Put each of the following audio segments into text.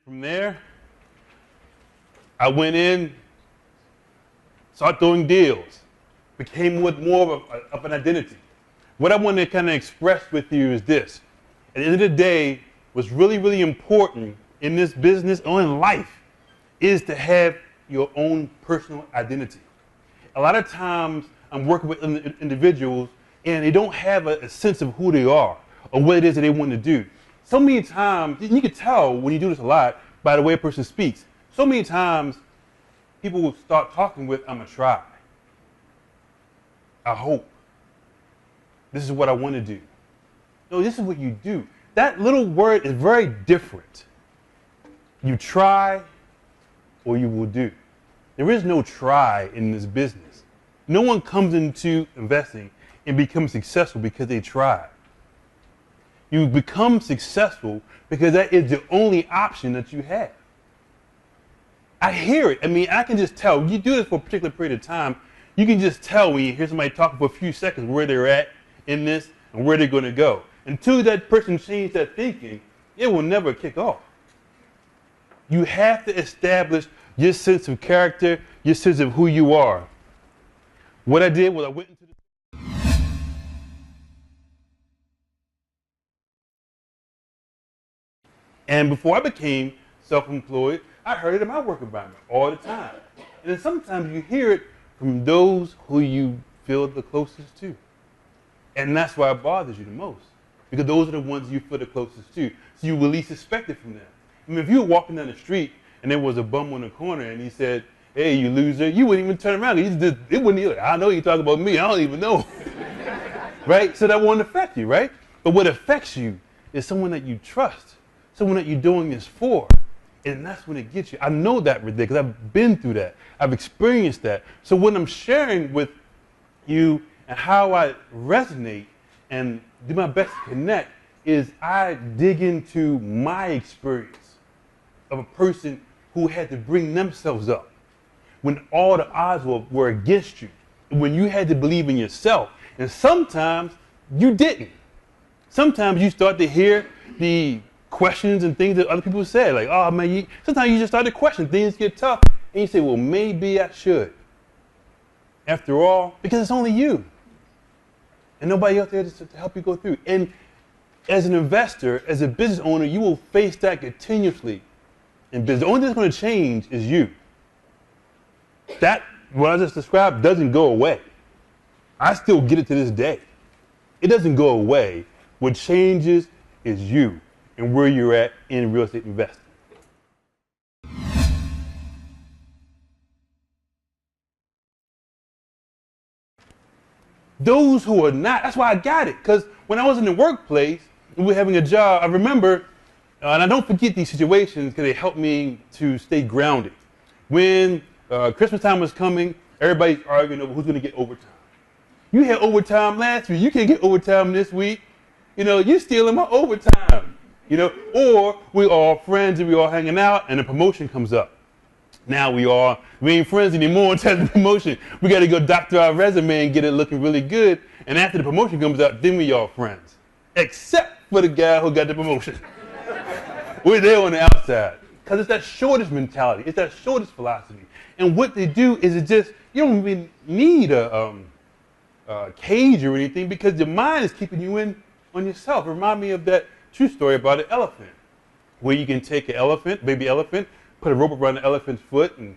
From there, I went in, started doing deals, became more of an identity. What I want to kind of express with you is this. At the end of the day, what's really, really important in this business or in life is to have your own personal identity. A lot of times I'm working with individuals and they don't have a sense of who they are or what it is that they want to do. So many times, you can tell when you do this a lot by the way a person speaks. So many times people will start talking with, I'm gonna try. I hope. This is what I want to do. No, this is what you do. That little word is very different. You try or you will do. There is no try in this business. No one comes into investing and becomes successful because they tried. You become successful because that is the only option that you have. I hear it. I mean, I can just tell. You do this for a particular period of time, you can just tell when you hear somebody talking for a few seconds where they're at in this and where they're going to go. Until that person changes that thinking, it will never kick off. You have to establish your sense of character, your sense of who you are. What I did was I went into the and before I became self-employed, I heard it in my work environment all the time. And then sometimes you hear it from those who you feel the closest to. And that's why it bothers you the most. Because those are the ones you feel the closest to. So you will least expect it from them. I mean, if you were walking down the street and there was a bum on the corner and he said, hey, you loser, you wouldn't even turn around. It wouldn't even, I know you're talking about me, I don't even know. Right? So that won't affect you, right? But what affects you is someone that you trust. Someone that you're doing this for, and that's when it gets you. I know that, Rick, because I've been through that. I've experienced that. So when I'm sharing with you and how I resonate and do my best to connect is I dig into my experience of a person who had to bring themselves up when all the odds were against you, when you had to believe in yourself. And sometimes you didn't. Sometimes you start to hear the questions and things that other people say, like, oh man, sometimes you just start to question, things get tough, and you say, well, maybe I should. After all, because it's only you. And nobody else there to help you go through. And as an investor, as a business owner, you will face that continuously in business. The only thing that's going to change is you. That, what I just described, doesn't go away. I still get it to this day. It doesn't go away. What changes is you and where you're at in real estate investing. Those who are not, that's why I got it. Because when I was in the workplace and we were having a job, I remember, and I don't forget these situations because they helped me to stay grounded. When Christmas time was coming, everybody's arguing over who's going to get overtime. You had overtime last week, you can't get overtime this week. You know, you're stealing my overtime. You know, or we all friends and we all hanging out and a promotion comes up. Now we ain't friends anymore until the promotion. We got to go doctor our resume and get it looking really good. And after the promotion comes out, then we all friends. Except for the guy who got the promotion. We're there on the outside. Because it's that shortest mentality. It's that shortest philosophy. And what they do is you don't even need a cage or anything because your mind is keeping you in on yourself. Remind me of that true story about an elephant, where you can take an elephant, baby elephant, put a rope around the elephant's foot and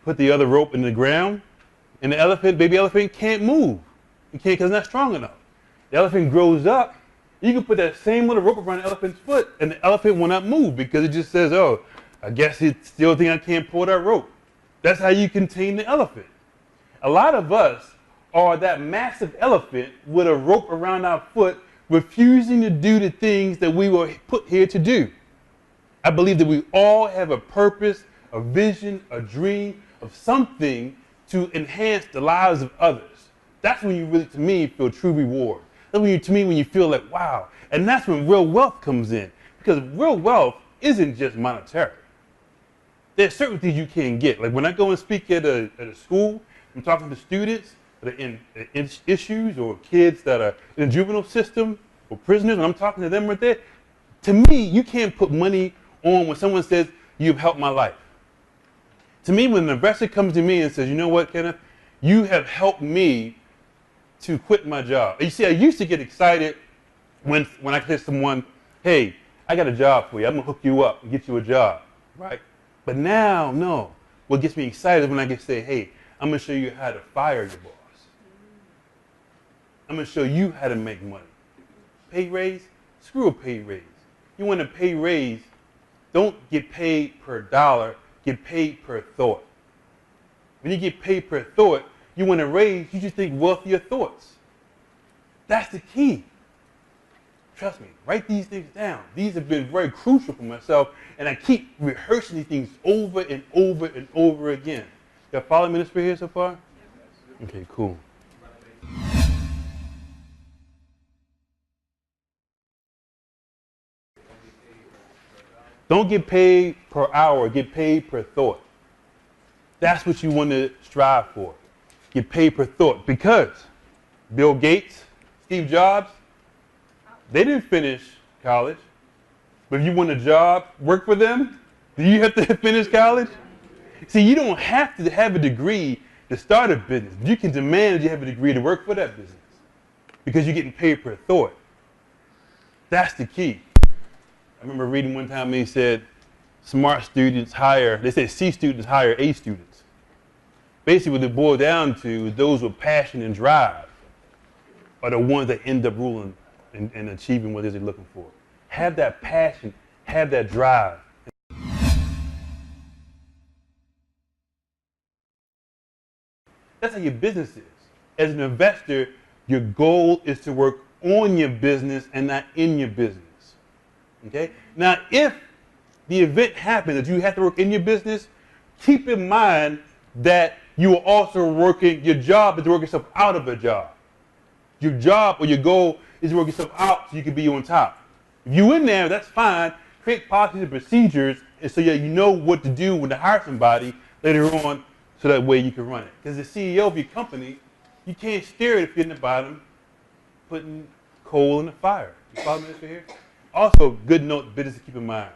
put the other rope in the ground, and the elephant, baby elephant, can't move. It can't because it's not strong enough. The elephant grows up, you can put that same little rope around the elephant's foot, and the elephant will not move because it just says, oh, I guess it still think I can't pull that rope. That's how you contain the elephant. A lot of us are that massive elephant with a rope around our foot refusing to do the things that we were put here to do. I believe that we all have a purpose, a vision, a dream of something to enhance the lives of others. That's when you really, to me, feel true reward. That's when when you feel like, wow. And that's when real wealth comes in. Because real wealth isn't just monetary. There's certain things you can't get. Like when I go and speak at a school, I'm talking to students that are in issues or kids that are in the juvenile system or prisoners, and I'm talking to them right there. To me, you can't put money on when someone says, you've helped my life. To me, when an investor comes to me and says, you know what, Kenneth, you have helped me to quit my job. And you see, I used to get excited when I tell someone, hey, I got a job for you. I'm going to hook you up and get you a job, right? But now, no. What gets me excited is when I can say, hey, I'm going to show you how to fire your boss. I'm going to show you how to make money. Pay raise? Screw a pay raise. You want a pay raise, don't get paid per dollar, get paid per thought. When you get paid per thought, you want a raise, you just think wealthier thoughts. That's the key. Trust me, write these things down. These have been very crucial for myself, and I keep rehearsing these things over and over and over again. Y'all follow me in this right here so far? Okay, cool. Don't get paid per hour, get paid per thought. That's what you want to strive for. Get paid per thought. Because Bill Gates, Steve Jobs, they didn't finish college. But if you want a job, work for them, do you have to finish college? See, you don't have to have a degree to start a business. You can demand that you have a degree to work for that business because you're getting paid per thought. That's the key. I remember reading one time they said smart students hire, they said C students hire A students. Basically what it boiled down to is those with passion and drive are the ones that end up ruling and achieving what it is they're looking for. Have that passion, have that drive. That's how your business is. As an investor, your goal is to work on your business and not in your business. Okay? Now, if the event happens that you have to work in your business, keep in mind that you are also working, your job is to work yourself out of a job. Your job or your goal is to work yourself out so you can be on top. If you're in there, that's fine. Create policies and procedures and so that you know what to do when to hire somebody later on so that way you can run it. Because the CEO of your company, you can't steer it if you're in the bottom putting coal in the fire. You follow me this right here? Also, good note, business to keep in mind.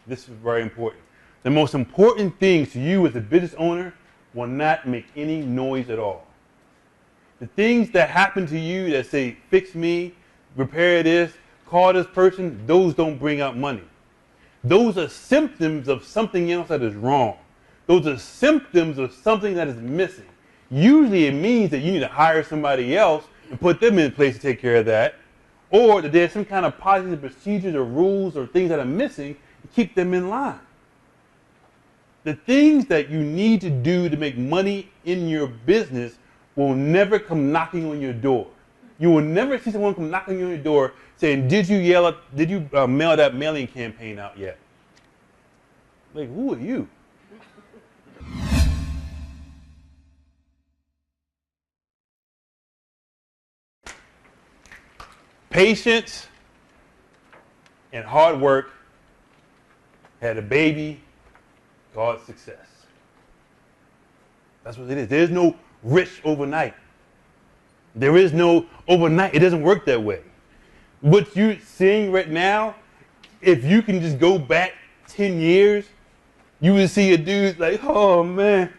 This is very important. The most important things to you as a business owner will not make any noise at all. The things that happen to you that say, fix me, repair this, call this person, those don't bring out money. Those are symptoms of something else that is wrong. Those are symptoms of something that is missing. Usually it means that you need to hire somebody else and put them in place to take care of that, or that there's some kind of policies and procedures or rules or things that are missing to keep them in line. The things that you need to do to make money in your business will never come knocking on your door. You will never see someone come knocking on your door saying, did you mail that mailing campaign out yet? Like, who are you? Patience and hard work had a baby, God's success. That's what it is. There's no rich overnight. There is no overnight. It doesn't work that way. What you're seeing right now, if you can just go back 10 years, you would see a dude like, oh man,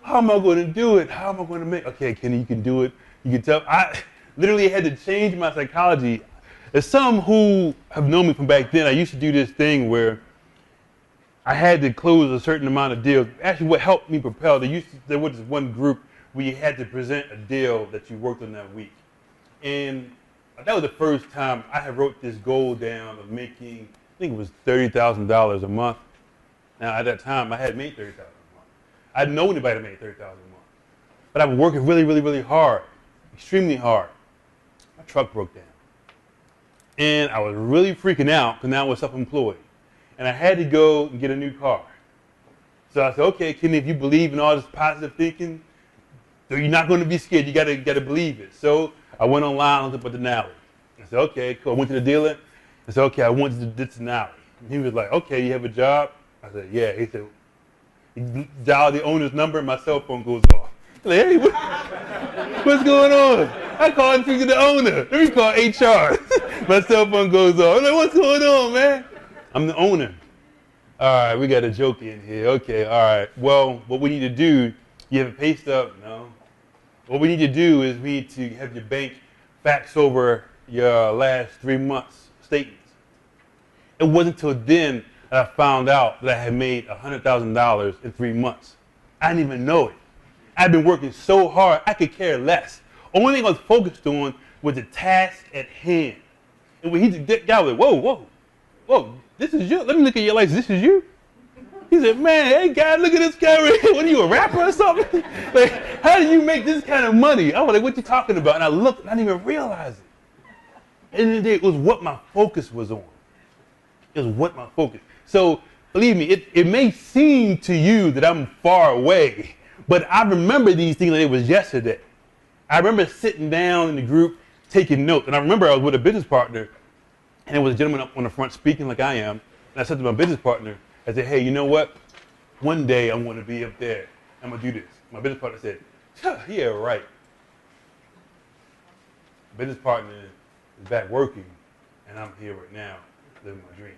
how am I going to do it? How am I going to make? Okay, Kenny, you can do it. You can tell. I literally had to change my psychology. As some who have known me from back then, I used to do this thing where I had to close a certain amount of deals. Actually, what helped me propel, there was this one group where you had to present a deal that you worked on that week. And that was the first time I had wrote this goal down of making, I think it was $30,000 a month. Now, at that time, I had made $30,000 a month. I didn't know anybody that made $30,000 a month. But I was working really, really, really hard, extremely hard. My truck broke down. And I was really freaking out because now I was self-employed. And I had to go and get a new car. So I said, okay, Kenny, if you believe in all this positive thinking, you're not going to be scared. You gotta believe it. So I went online and looked up at Denali. I said, okay, cool. I went to the dealer and said, okay, I want this Denali. And he was like, okay, you have a job? I said, yeah. He said, he dialed the owner's number and my cell phone goes off. I'm like, hey, what's going on? I called and speak to the owner. Let me call HR. My cell phone goes off. I'm like, what's going on, man? I'm the owner. All right, we got a joke in here. Okay, all right. Well, what we need to do, you have a pay stub? No. What we need to do is we need to have your bank fax over your last 3 months statements. It wasn't until then that I found out that I had made $100,000 in 3 months. I didn't even know it. I've been working so hard, I could care less. Only thing I was focused on was the task at hand. And when that guy was like, whoa, this is you? Let me look at your license, this is you? He said, man, hey guy, look at this guy right here. What are you, a rapper or something? Like, how do you make this kind of money? I was like, what you talking about? And I looked and I didn't even realize it. At the end of the day, it was what my focus was on. It was what my focus. So believe me, it may seem to you that I'm far away, but I remember these things like it was yesterday. I remember sitting down in the group taking notes. And I remember I was with a business partner, and there was a gentleman up on the front speaking like I am. And I said to my business partner, I said, hey, you know what? One day I'm going to be up there. I'm going to do this. My business partner said, yeah, right. My business partner is back working, and I'm here right now living my dream.